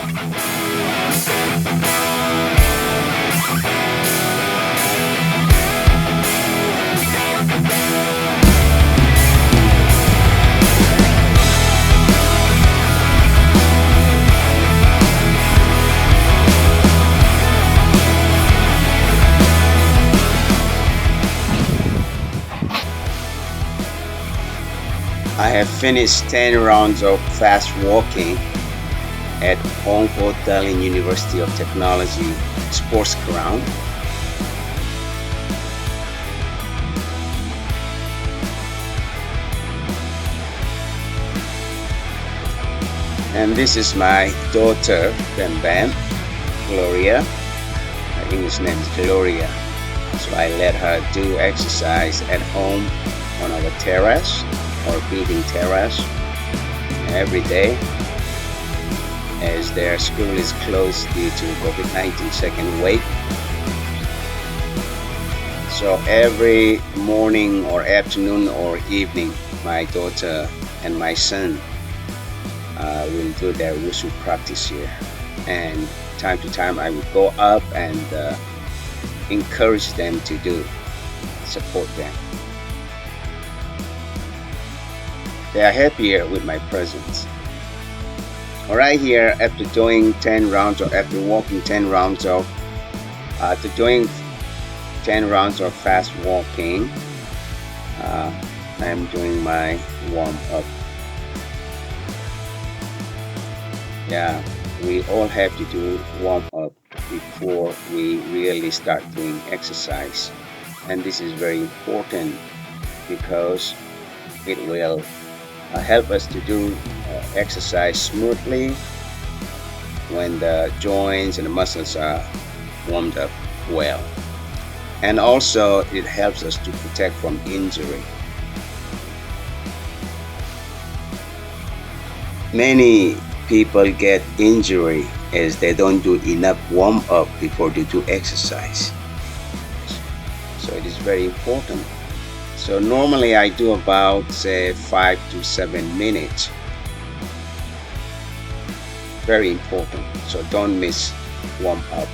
I have finished 10 rounds of fast walking at Hong Dalian University of Technology Sports Ground. And this is my daughter, Bam Bam, Gloria. Her English name is Gloria. So I let her do exercise at home on our terrace or building terrace every day, as their school is closed due to COVID-19 second wave. So every morning or afternoon or evening, my daughter and my son will do their wushu practice here. And time to time I will go up and encourage them to do, support them. They are happier with my presence. Alright, here after doing 10 rounds or after walking 10 rounds of after doing 10 rounds of fast walking, I am doing my warm up. Yeah, we all have to do warm up before we really start doing exercise, and this is very important because it will help us to do exercise smoothly when the joints and the muscles are warmed up well, and also it helps us to protect from injury. Many people get injury as they don't do enough warm up before they do exercise, so it is very important. So normally I do about say 5 to 7 minutes. Very important. So don't miss warm up,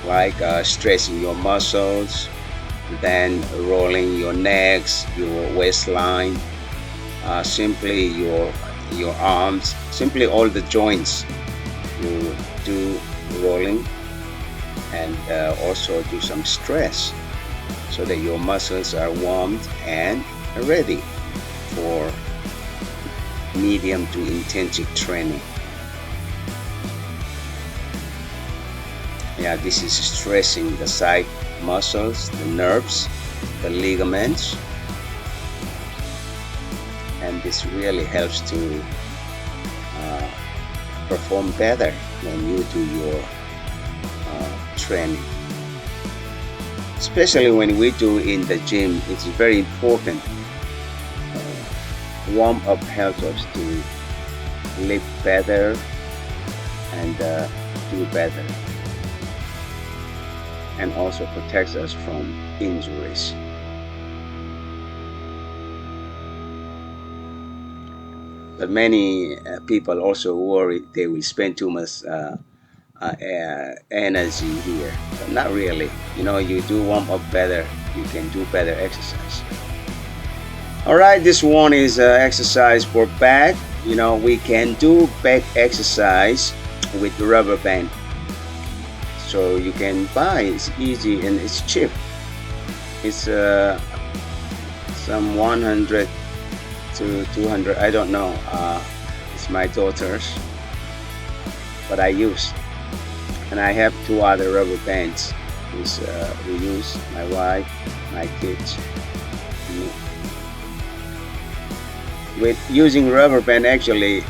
like stretching your muscles, then rolling your necks, your waistline, simply your arms, simply all the joints. You do rolling and also do some stretch, so that your muscles are warmed and ready for medium to intensive training. Yeah, this is stressing the side muscles, the nerves, the ligaments, and this really helps to perform better when you do your training. Especially when we do in the gym, it's very important. Warm up helps us to live better and do better, and also protects us from injuries. But many people also worry they will spend too much energy here, but not really. You do warm up better, you can do better exercise. All right, this one is exercise for back. We can do back exercise with rubber band, so you can buy. It's easy and it's cheap. It's some 100 to 200, I don't know. It's my daughter's, but I use. And I have 2 other rubber bands which we use, my wife, my kids, me. With using rubber band, actually,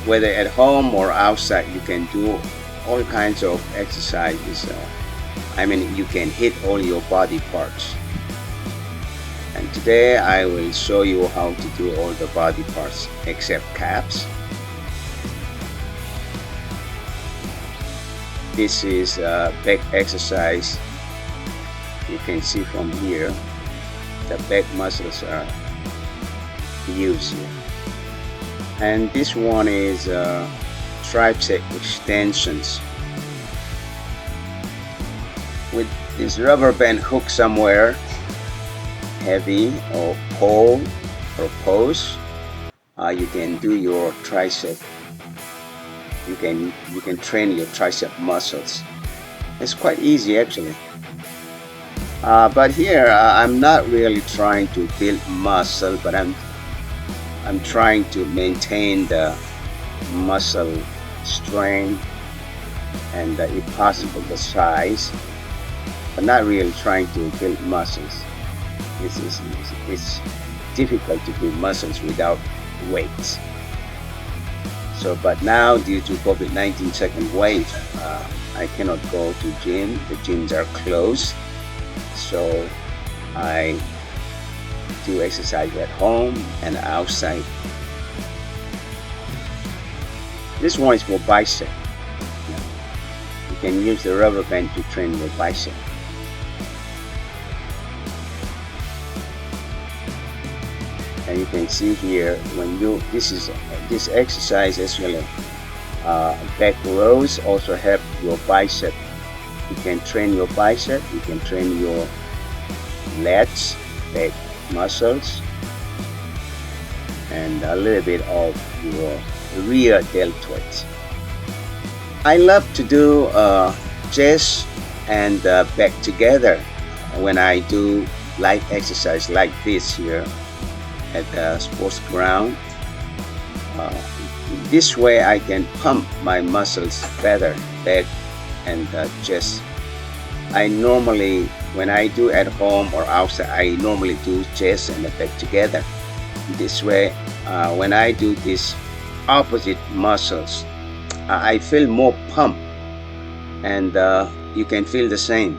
whether at home or outside, you can do all kinds of exercises. You can hit all your body parts. And today I will show you how to do all the body parts except calves. This is back exercise. You can see from here the back muscles are used here. And this one is tricep extensions with this rubber band hook somewhere, heavy or pole or post. You can do your tricep. You can train your tricep muscles. It's quite easy actually. But here I'm not really trying to build muscle, but I'm trying to maintain the muscle strength and if possible the size, but not really trying to build muscles. It's difficult to build muscles without weights. So, but now due to COVID-19 second wave, I cannot go to gym. The gyms are closed. So I do exercise at home and outside. This one is for bicep. You can use the rubber band to train your bicep. And you can see here when this exercise as well, back rows also help your bicep. You can train your bicep, you can train your lats, back muscles, and a little bit of your rear deltoids. I love to do chest and back together when I do light exercise like this here at the sports ground. This way I can pump my muscles better, back and chest. I normally, when I do at home or outside, I normally do chest and back together. This way, when I do these opposite muscles, I feel more pump, and you can feel the same.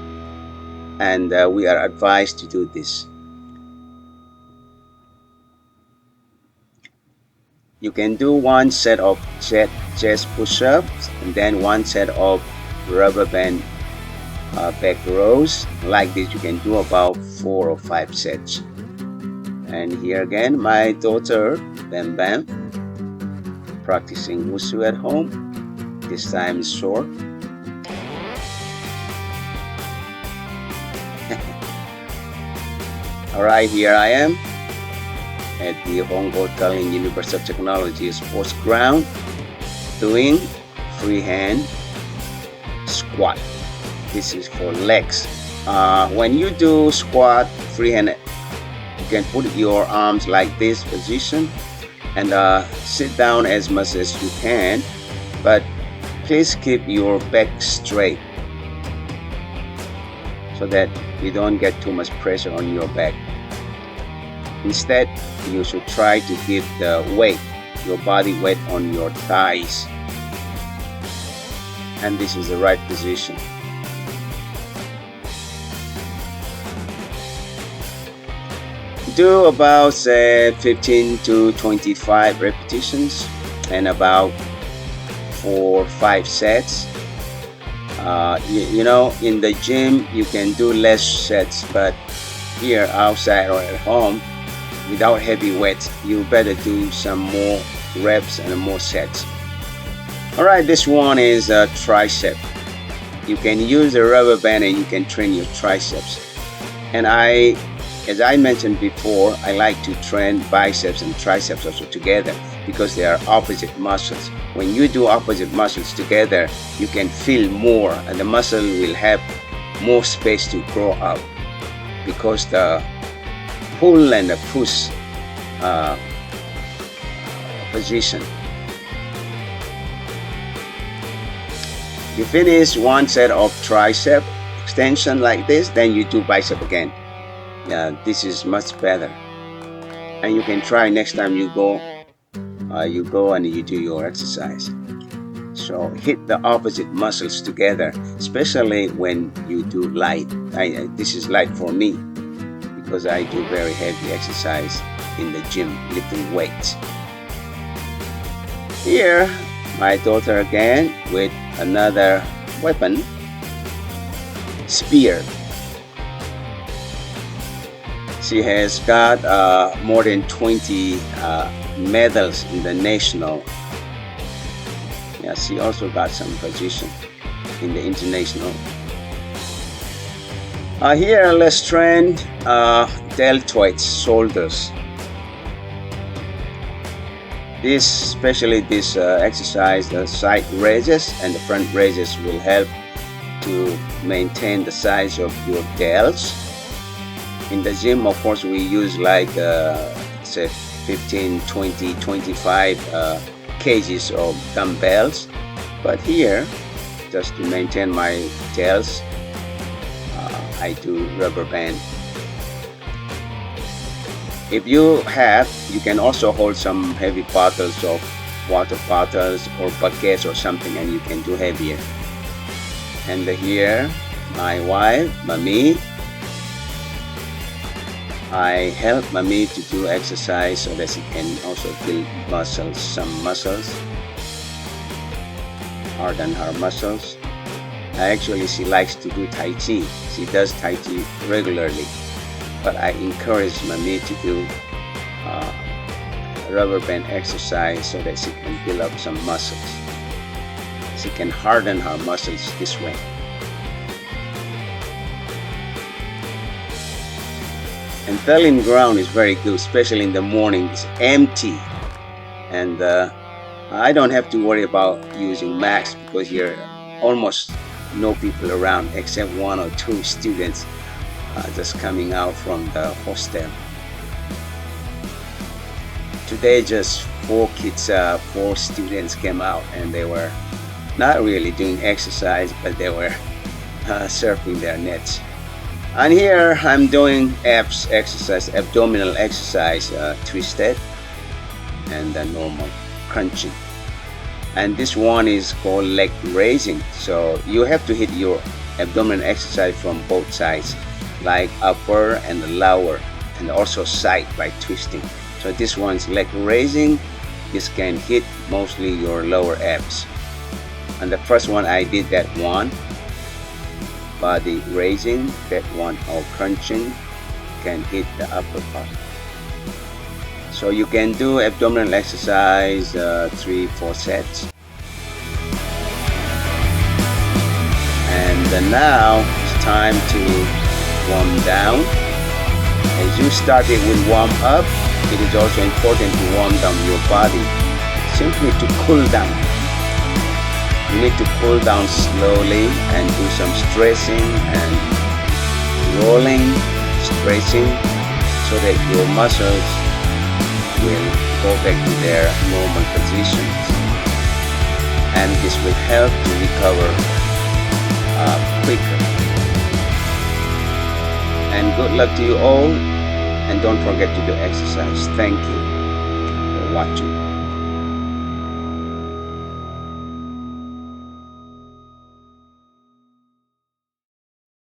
And we are advised to do this. You can do one set of chest push-ups and then one set of rubber band back rows. Like this, you can do about 4 or 5 sets. And here again, my daughter, Bam Bam, practicing wushu at home. This time is short. Alright, here I am at the Hongo Tallinn University of Technology sports ground doing freehand squat. This is for legs. When you do squat freehand, you can put your arms like this position and sit down as much as you can, but please keep your back straight so that you don't get too much pressure on your back. Instead, you should try to keep the weight, your body weight on your thighs. And this is the right position. Do about 15 to 25 repetitions and about 4 or 5 sets. You know, in the gym you can do less sets, but here outside or at home without heavy weights, you better do some more reps and more sets. Alright, this one is a tricep. You can use a rubber band and you can train your triceps. And as I mentioned before, I like to train biceps and triceps also together because they are opposite muscles. When you do opposite muscles together, you can feel more and the muscle will have more space to grow up because the pull and the push position. You finish one set of tricep extension like this, then you do bicep again. Yeah, this is much better. And you can try next time you go and you do your exercise. So hit the opposite muscles together, especially when you do light. This is light for me because I do very heavy exercise in the gym, lifting weights. Here, my daughter again with another weapon, spear. She has got more than 20 medals in the national Yes, he also got some position in the international. Here, let's train deltoid shoulders. Especially this exercise, the side raises and the front raises will help to maintain the size of your delts. In the gym, of course, we use like say 15, 20, 25 kgs of dumbbells, but here, just to maintain my delts, I do rubber band. If you have, you can also hold some heavy bottles of water bottles or buckets or something, and you can do heavier. And here, my wife, Mami, I help Mami to do exercise so that she can also build muscles, some muscles, harden her muscles. Actually, she likes to do Tai Chi. She does Tai Chi regularly, but I encourage Mami to do rubber band exercise so that she can build up some muscles. She can harden her muscles this way. And felling ground is very good, especially in the morning. It's empty, and I don't have to worry about using mats because here almost no people around except 1 or 2 students just coming out from the hostel. Today just 4 students came out, and they were not really doing exercise, but they were surfing their nets. And here I'm doing abs exercise, abdominal exercise, twisted and the normal crunching. And this one is called leg raising. So you have to hit your abdominal exercise from both sides, like upper and lower, and also side by twisting. So this one's leg raising. This can hit mostly your lower abs. And the first one I did that one. Body raising, that one or crunching can hit the upper part. So you can do abdominal exercise 3-4 sets. And now it's time to warm down. As you started with warm up, it is also important to warm down your body, simply to cool down. You need to cool down slowly and do some stretching and rolling, stretching, so that your muscles will go back to their normal positions. And this will help to recover quicker. And good luck to you all. And don't forget to do exercise. Thank you for watching.